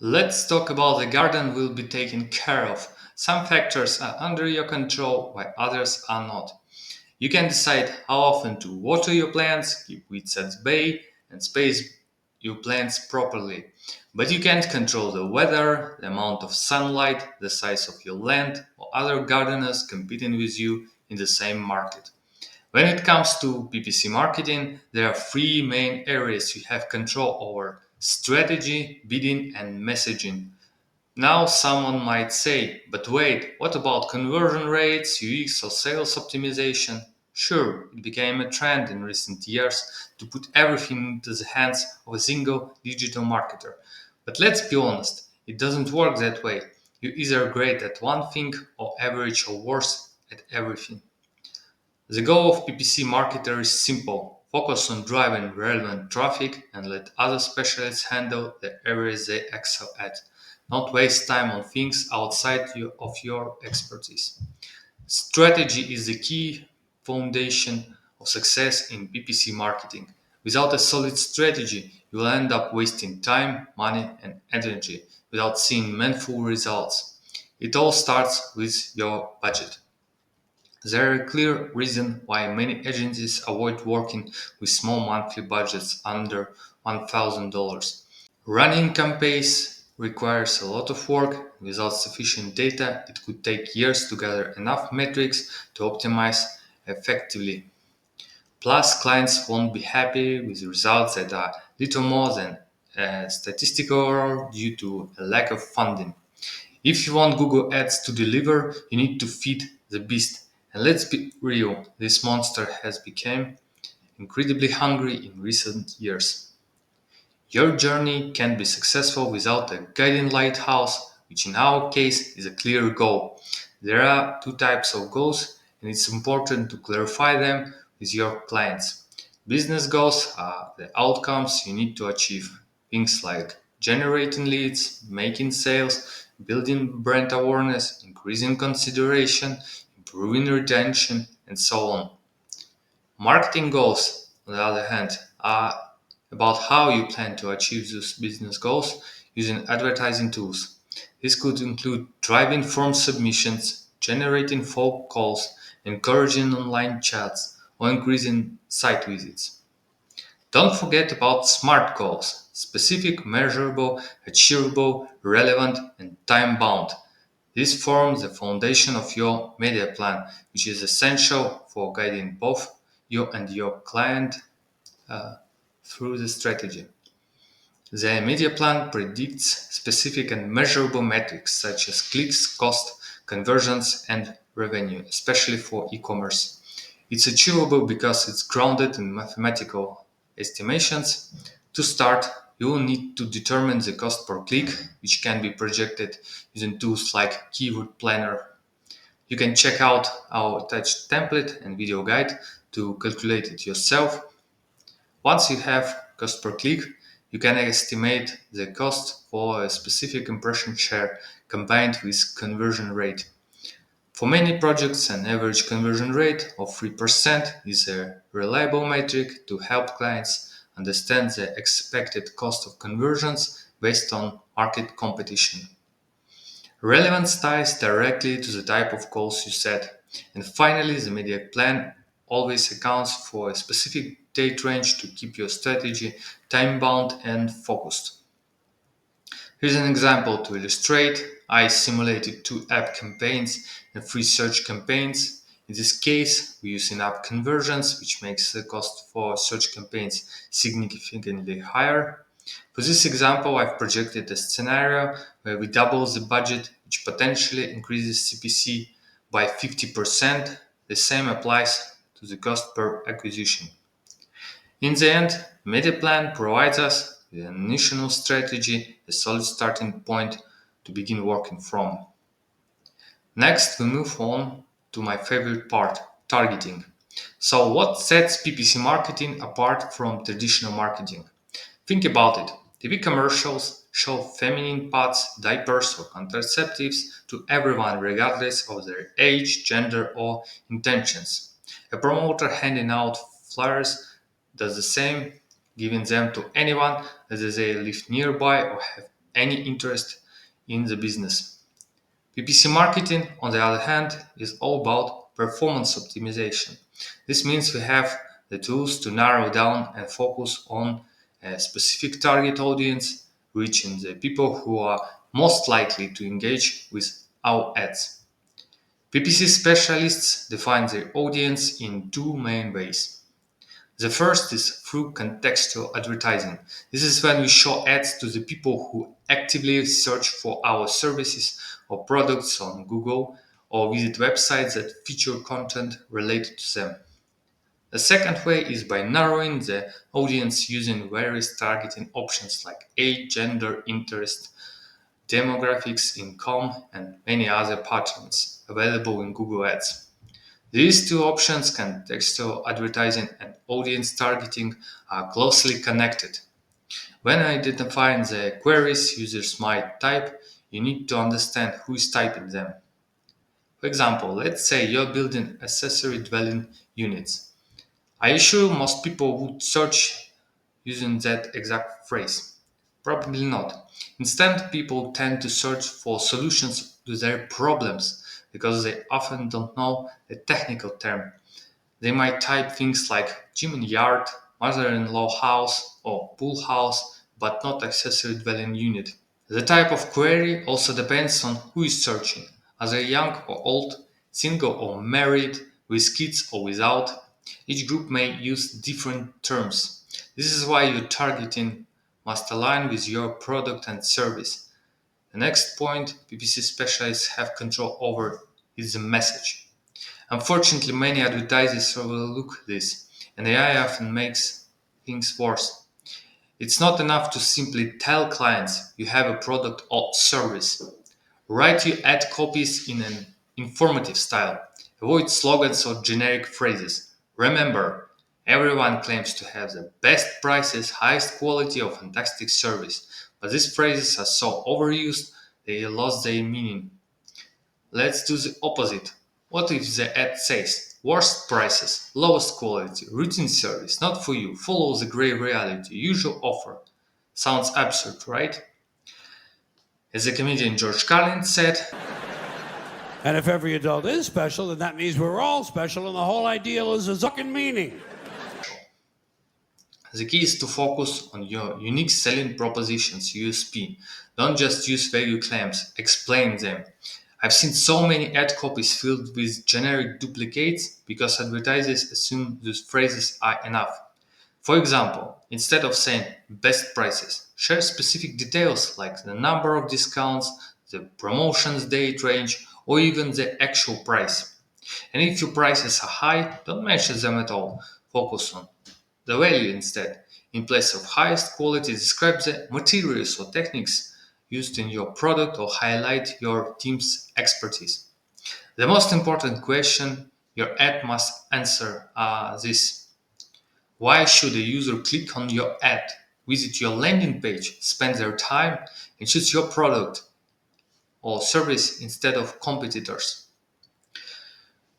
Let's talk about the garden will be taken care of. Some factors are under your control while others are not. You can decide how often to water your plants, keep weeds at bay, and space your plants properly. But you can't control the weather, the amount of sunlight, the size of your land, or other gardeners competing with you in the same market. When it comes to PPC marketing, there are three main areas you have control over: strategy, bidding, and messaging. Now, someone might say, but wait, what about conversion rates, UX, or sales optimization? Sure, it became a trend in recent years to put everything into the hands of a single digital marketer. But let's be honest, it doesn't work that way. You're either great at one thing or average or worse at everything. The goal of PPC marketer is simple: focus on driving relevant traffic and let other specialists handle the areas they excel at. Not waste time on things outside of your expertise. Strategy is the key foundation of success in PPC marketing. Without a solid strategy, you will end up wasting time, money, and energy without seeing meaningful results. It all starts with your budget. There are clear reasons why many agencies avoid working with small monthly budgets under $1,000. Running campaigns requires a lot of work. Without sufficient data, it could take years to gather enough metrics to optimize effectively. Plus, clients won't be happy with results that are little more than a statistical error due to a lack of funding. If you want Google Ads to deliver, you need to feed the beast. And let's be real, this monster has become incredibly hungry in recent years. Your journey can be successful without a guiding lighthouse, which in our case is a clear goal. There are two types of goals, and it's important to clarify them with your clients. Business goals are the outcomes you need to achieve. Things like generating leads, making sales, building brand awareness, increasing consideration, improving retention, and so on. Marketing goals, on the other hand, are about how you plan to achieve those business goals using advertising tools. This could include driving form submissions, generating phone calls, encouraging online chats, or increasing site visits. Don't forget about SMART goals: specific, measurable, achievable, relevant, and time bound. This forms the foundation of your media plan, which is essential for guiding both you and your client uh, through the strategy. The media plan predicts specific and measurable metrics such as clicks, cost, conversions, and revenue, especially for e-commerce. It's achievable because it's grounded in mathematical estimations. To start, you will need to determine the cost per click, which can be projected using tools like Keyword Planner. You can check out our attached template and video guide to calculate it yourself. Once you have cost per click, you can estimate the cost for a specific impression share combined with conversion rate. For many projects, an average conversion rate of 3% is a reliable metric to help clients understand the expected cost of conversions based on market competition. Relevance ties directly to the type of goals you set. And finally, the media plan always accounts for a specific date range to keep your strategy time bound and focused. Here's an example to illustrate. I simulated two app campaigns and three search campaigns. In this case, we use in-app conversions, which makes the cost for search campaigns significantly higher. For this example, I've projected a scenario where we double the budget, which potentially increases CPC by 50%. The same applies to the cost per acquisition. In the end, MediaPlan provides us with an initial strategy, a solid starting point to begin working from. Next, we move on to my favorite part: targeting. So, what sets PPC marketing apart from traditional marketing? Think about it. TV commercials show feminine pads, diapers, or contraceptives to everyone, regardless of their age, gender, or intentions. A promoter handing out flyers does the same, giving them to anyone, whether they live nearby or have any interest in the business. PPC marketing, on the other hand, is all about performance optimization. This means we have the tools to narrow down and focus on a specific target audience, reaching the people who are most likely to engage with our ads. PPC specialists define their audience in two main ways. The first is through contextual advertising. This is when we show ads to the people who actively search for our services or products on Google or visit websites that feature content related to them. The second way is by narrowing the audience using various targeting options like age, gender, interest, demographics, income, and many other patterns available in Google Ads. These two options, contextual advertising and audience targeting, are closely connected. When identifying the queries users might type, you need to understand who is typing them. For example, let's say you're building accessory dwelling units. Are you sure most people would search using that exact phrase? Probably not. Instead, people tend to search for solutions to their problems because they often don't know a technical term. They might type things like gym and yard, mother-in-law house, or pool house, but not accessory dwelling unit. The type of query also depends on who is searching. Are they young or old, single or married, with kids or without? Each group may use different terms. This is why your targeting must align with your product and service. The next point PPC specialists have control over is the message. Unfortunately, many advertisers overlook this, and AI often makes things worse. It's not enough to simply tell clients you have a product or service. Write your ad copies in an informative style. Avoid slogans or generic phrases. Remember, everyone claims to have the best prices, highest quality, or fantastic service, but these phrases are so overused they lost their meaning. Let's do the opposite. What if the ad says, worst prices, lowest quality, routine service, not for you, follow the grey reality, usual offer? Sounds absurd, right? As the comedian George Carlin said, And if every adult is special, then that means we're all special, and the whole ideal is a fucking meaning. the key is to focus on your unique selling propositions, USP. Don't just use value claims, explain them. I've seen so many ad copies filled with generic duplicates because advertisers assume those phrases are enough. For example, instead of saying best prices, share specific details like the number of discounts, the promotions date range, or even the actual price. And if your prices are high, don't mention them at all. Focus on the value instead. In place of highest quality, describe the materials or techniques used in your product or highlight your team's expertise. The most important question your ad must answer are this: why should a user click on your ad, visit your landing page, spend their time, and choose your product or service instead of competitors?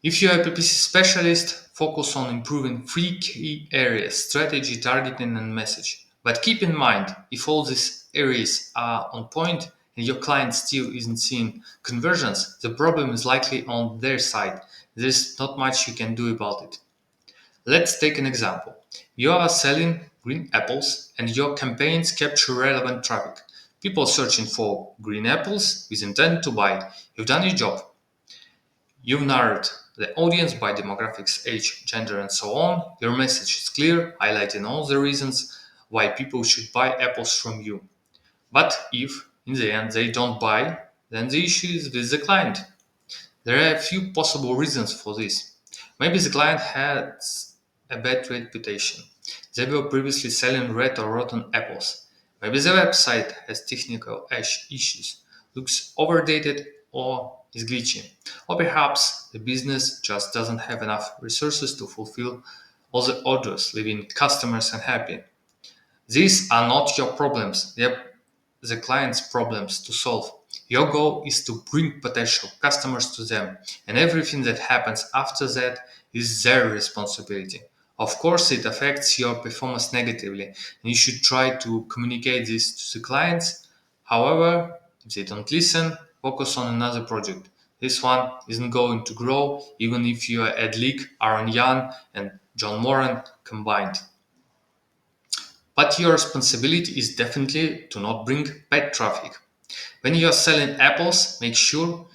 If you are a PPC specialist, focus on improving three key areas: strategy, targeting, and message. But keep in mind, if all these areas are on point and your client still isn't seeing conversions, the problem is likely on their side. There's not much you can do about it. Let's take an example. You are selling green apples and your campaigns capture relevant traffic. People searching for green apples with intent to buy. You've done your job. You've narrowed the audience by demographics, age, gender, and so on. Your message is clear, highlighting all the reasons why people should buy apples from you. But if, in the end, they don't buy, then the issue is with the client. There are a few possible reasons for this. Maybe the client has a bad reputation. They were previously selling red or rotten apples. Maybe the website has technical issues, looks overdated, or is glitchy. Or perhaps the business just doesn't have enough resources to fulfill all the orders, leaving customers unhappy. These are not your problems, they're the client's problems to solve. Your goal is to bring potential customers to them, and everything that happens after that is their responsibility. Of course, it affects your performance negatively, and you should try to communicate this to the clients. However, if they don't listen, focus on another project. This one isn't going to grow even if you are Ed Leak, Aaron Young, and John Moran combined. But your responsibility is definitely to not bring bad traffic. When you are selling apples, make sure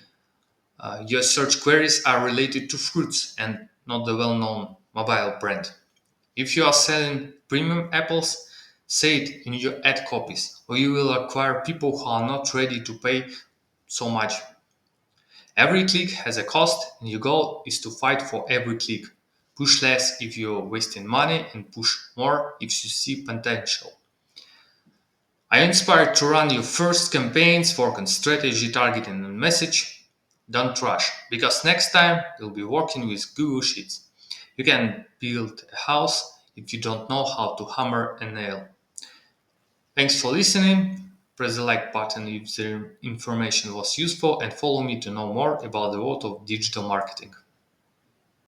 your search queries are related to fruits and not the well known mobile brand. If you are selling premium apples, say it in your ad copies, or you will acquire people who are not ready to pay so much. Every click has a cost, and your goal is to fight for every click. Push less if you're wasting money, and push more if you see potential. I inspired to run your first campaigns, work on strategy, targeting, and message. Don't rush, because next time you'll be working with Google Sheets. You can build a house if you don't know how to hammer a nail. Thanks for listening. Press the like button if the information was useful and follow me to know more about the world of digital marketing.